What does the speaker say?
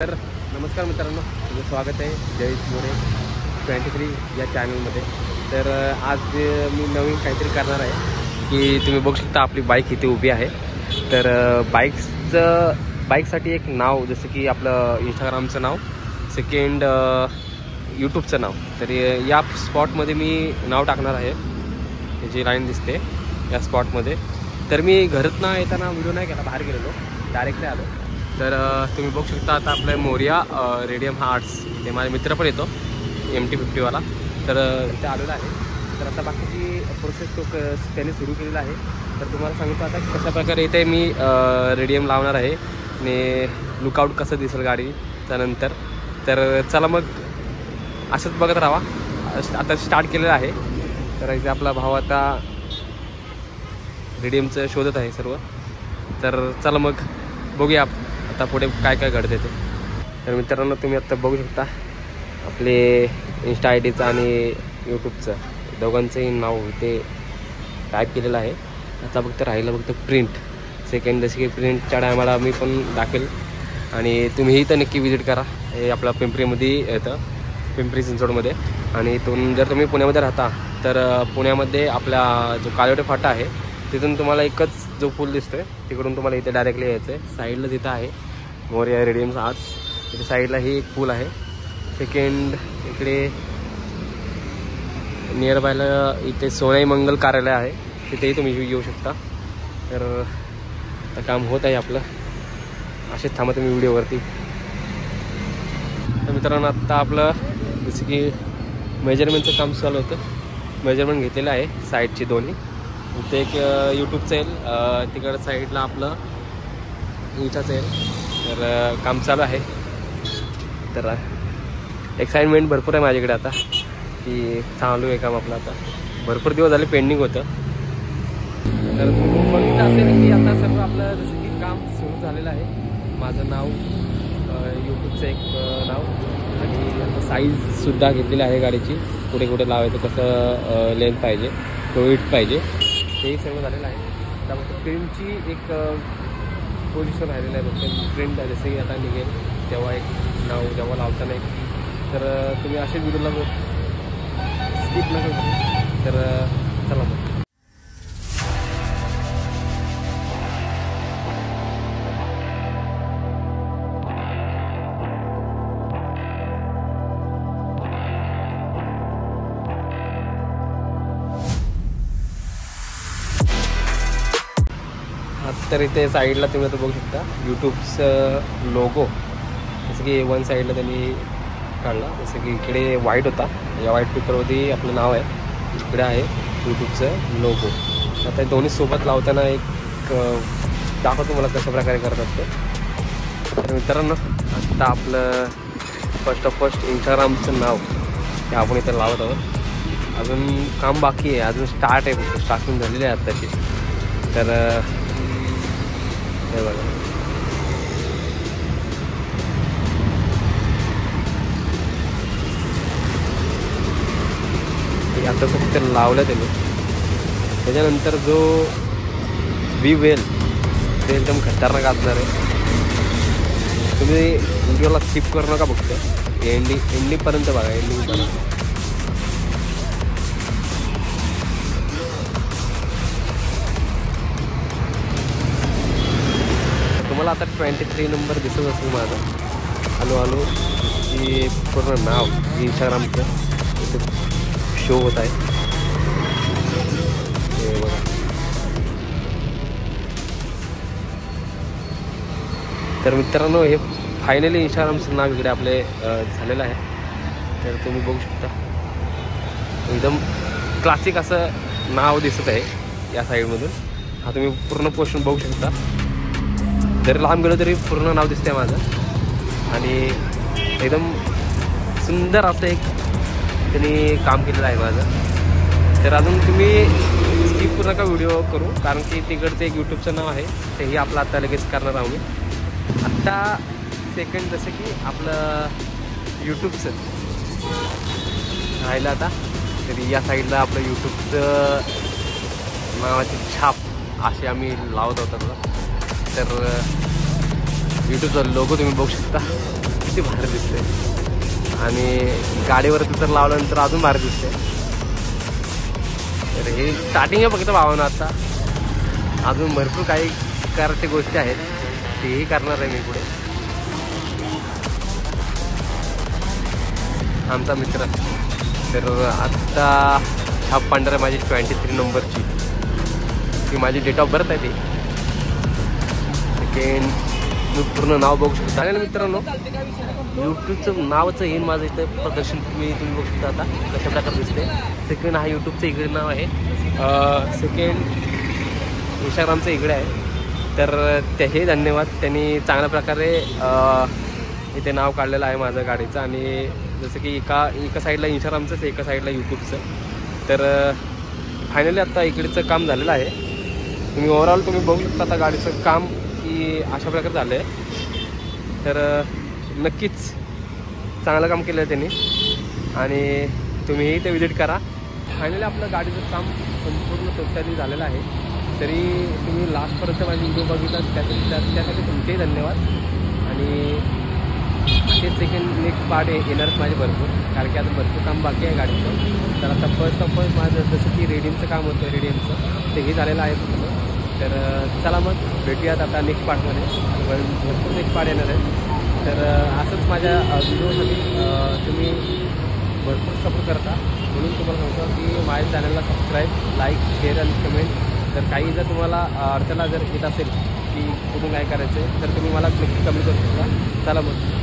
तर नमस्कार मित्रांनो, तुझं स्वागत आहे जयेश मोरे 23 या चॅनलमध्ये. तर आज मी नवीन काहीतरी करणार आहे की तुम्ही बघू शकता आपली बाईक इथे उभी आहे. तर बाईकसाठी एक नाव, जसं की आपलं इंस्टाग्रामचं नाव, सेकंड यूट्यूबचं नाव. तर या स्पॉटमध्ये मी नाव टाकणार आहे. ही जी लाईन दिसते या स्पॉटमध्ये. तर मी घरातनं येताना व्हिडिओ नाही केला, बाहेर गेलेलो, डायरेक्टली आलो. तर तुम्ही बघू शकता आता आपलं मोरिया रेडियम हार्ट्स, ते माझे मित्र पण येतो MT50वाला. तर इथे आलेला आहे. तर आता बाकीची प्रोसेस त्याने सुरू केलेला आहे. तर तुम्हाला सांगतो आता कशा प्रकारे इथे मी रेडियम लावणार आहे आणि लुकआउट कसं दिसेल गाडीच्या नंतर. तर चला मग असंच बघत राहा. आता स्टार्ट केलेलं आहे. तर इथे आपला भाव आता रेडियमचं शोधत आहे सर्व. तर चला मग बघूया आता पुढे काय काय घडते ते. तर मित्रांनो, तुम्ही आत्ता बघू शकता आपले इंस्टा IDचं आणि यूट्यूबचं दोघांचंही नाव इथे टाईप केलेलं आहे. आता फक्त राहिलं प्रिंट सेकंड. जसे की प्रिंटच्या टायमाला मी पण दाखवेल आणि तुम्हीही तर नक्की विजिट करा. हे आपलं पिंपरीमध्ये येतं, पिंपरी चिंचवडमध्ये. आणि इथून जर तुम्ही पुण्यामध्ये राहता तर पुण्यामध्ये आपला जो काळोटे फाटा आहे तिथून तुम्हाला एकच जो पूल दिसतोय तिकडून तुम्हाला इथे डायरेक्टली यायचं आहे. साईडला तिथं आहे मोरिया रेडियम हार्ट्स. इथे साईडला ही एक पूल आहे. सेकंड इकडे नियर बायला इथे सोनाई मंगल कार्यालय आहे, तिथेही तुम्ही येऊ शकता. तर आता काम होत आहे आपलं. असेच थांबा तुम्ही व्हिडिओवरती. तर मित्रांनो, आत्ता आपलं जसं की मेजरमेंटचं काम चालू होतं. मेजरमेंट घेतलेलं आहे साईडची दोन्ही. इथे एक यूट्यूबचं येईल, तिकडं साईडला आपलं इंस्टाचं येईल. तर काम चालू आहे. तर एक्साइटमेंट भरपूर आहे माझ्याकडे आता की चालू आहे काम आपलं. आता भरपूर दिवस झाले पेंडिंग होतं. तर तुम्ही बघितलं असेल की आता सर्व आपलं जसं की काम सुरू झालेलं आहे. माझं नाव, यूट्यूबचं एक नाव आणि आता साईजसुद्धा घेतलेली आहे गाडीची. कुठे कुठे लावायचं, कसं लेंथ पाहिजे, विड्थ पाहिजे, तेही सर्व झालेलं आहे. त्यामुळे प्रिंटची एक पोझिशन राहिलेलं आहे. फक्त प्रिंट जसं की आता निघेल तेव्हा एक नाव जेव्हा लावता नाही. तर तुम्ही असेच व्हिडिओला स्किप नका करू. तर चला मग. तर इथे साईडला तुम्ही आता बघू शकता यूट्यूबचं लोगो. जसं की वन साईडला त्यांनी काढला, जसं की इकडे व्हाईट होता, या व्हाईट पेपरवरती आपलं नाव आहे, इकडे आहे यूट्यूबचं लोगो. आता दोन्ही सोबत लावताना एक दाखवतो मला कशा प्रकारे करतात ते. तर मित्रांनो, आत्ता आपलं फर्स्ट इंस्टाग्रामचं नाव हे आपण इथं लावत आहोत. अजून काम बाकी आहे, अजून स्टार्ट आहे, फक्त स्टार्टिंग झालेली आहे आत्ताची. तर हे बघा, आता फक्त लावलं त्यांनी. त्याच्यानंतर जो वेल ते एकदम खतरनाक असणार आहे. तुम्ही व्हिडिओला स्किप करू नका, फक्त एंडिंगपर्यंत बघा, एंडिंगपर्यंत. तुम्हाला आता 23 नंबर दिसत असेल माझा. हळूहळू की पूर्ण नाव इंस्टाग्रामचं इथे शो होत आहे. हे बघा. तर मित्रांनो, हे फायनली इंस्टाग्रामचं नाव इकडे आपले झालेलं आहे. तर तुम्ही बघू शकता एकदम क्लासिक असं नाव दिसत आहे या साईडमधून. हा तुम्ही पूर्ण पोर्शन बघू शकता. जरी लांब गेलो तरी पूर्ण नाव दिसते माझं. आणि एकदम सुंदर असं एक त्यांनी काम केलेलं आहे माझं. तर अजून तुम्ही स्किप करू नका व्हिडिओ करू, कारण की तिकडचं एक यूट्यूबचं नाव आहे, तेही आपलं आत्ता लगेच करणार आहोत मी. आत्ता सेकंड जसं की आपलं यूट्यूबचं राहिलं आता. तरी या साईडला आपलं यूट्यूबचं नावाची छाप अशी आम्ही लावत होतो. तर यूट्यूबचा लोगो तुम्ही बघू शकता, किती भारी दिसते. आणि गाडीवरती तर लावल्यानंतर अजून भारी दिसते. तर हे स्टार्टिंग आहे फक्त भावानं. आता अजून भरपूर काही करायची गोष्टी आहेत, तेही करणार आहे मी पुढे. आमचा मित्र. तर आत्ता हा पांढरा आहे माझी 23 नंबरची, ती माझी डेट ऑफ बर्थ आहे. ती सेकंड मी पूर्ण नाव बघू शकता. आणि मित्रांनो यूट्यूबचं नावाचं येईन माझं इथं प्रदर्शन तुम्ही बघू शकता आता कशा प्रकारे दिसते. सेकंड हा यूट्यूबचं इकडे नाव आहे. सेकंड इंस्टाग्रामचं इकडे आहे. तर तेही धन्यवाद, त्यांनी चांगल्या प्रकारे इथे नाव काढलेलं आहे माझं गाडीचं. आणि जसं की एका साईडला इंस्टाग्रामचंच, एका साईडला यूट्यूबचं. तर फायनली आता इकडचं काम झालेलं आहे. तुम्ही ओव्हरऑल तुम्ही बघू शकता आता गाडीचं काम की अशा प्रकारे झालं आहे. तर नक्कीच चांगलं काम केलं आहे त्यांनी, आणि तुम्हीही इथे व्हिजिट करा. फायनली आपलं गाडीचं काम संपूर्ण टोटली झालेलं आहे. तरी तुम्ही लास्टपर्यंत माझी व्हिडिओ बघितला त्यासाठी तुमचेही धन्यवाद. आणि असे सेकंड नेक्स्ट पार्ट येणारच माझे भरपूर, कारण की आता भरपूर काम बाकी आहे गाडीचं. तर आता फर्स्ट ऑफ फर्स्ट माझं जसं की रेडियमचं काम होतं, रेडियमचं तेही झालेलं आहे पूर्ण. तर चला मग भेटूयात आता नेक्स्ट पार्टमध्ये, भरपूर नेक्स्ट पार्ट येणार आहे. तर असंच माझ्या व्हिडिओसाठी तुम्ही भरपूर सपोर्ट करता, म्हणून तुम्हाला सांगतो की माझ्या चॅनलला सबस्क्राईब, लाईक, शेअर आणि कमेंट. तर काही जर तुम्हाला अडचण जर येत असेल की कुठून काय करायचं आहे, तर तुम्ही मला नक्की कमेंट करू शकता. चला मग.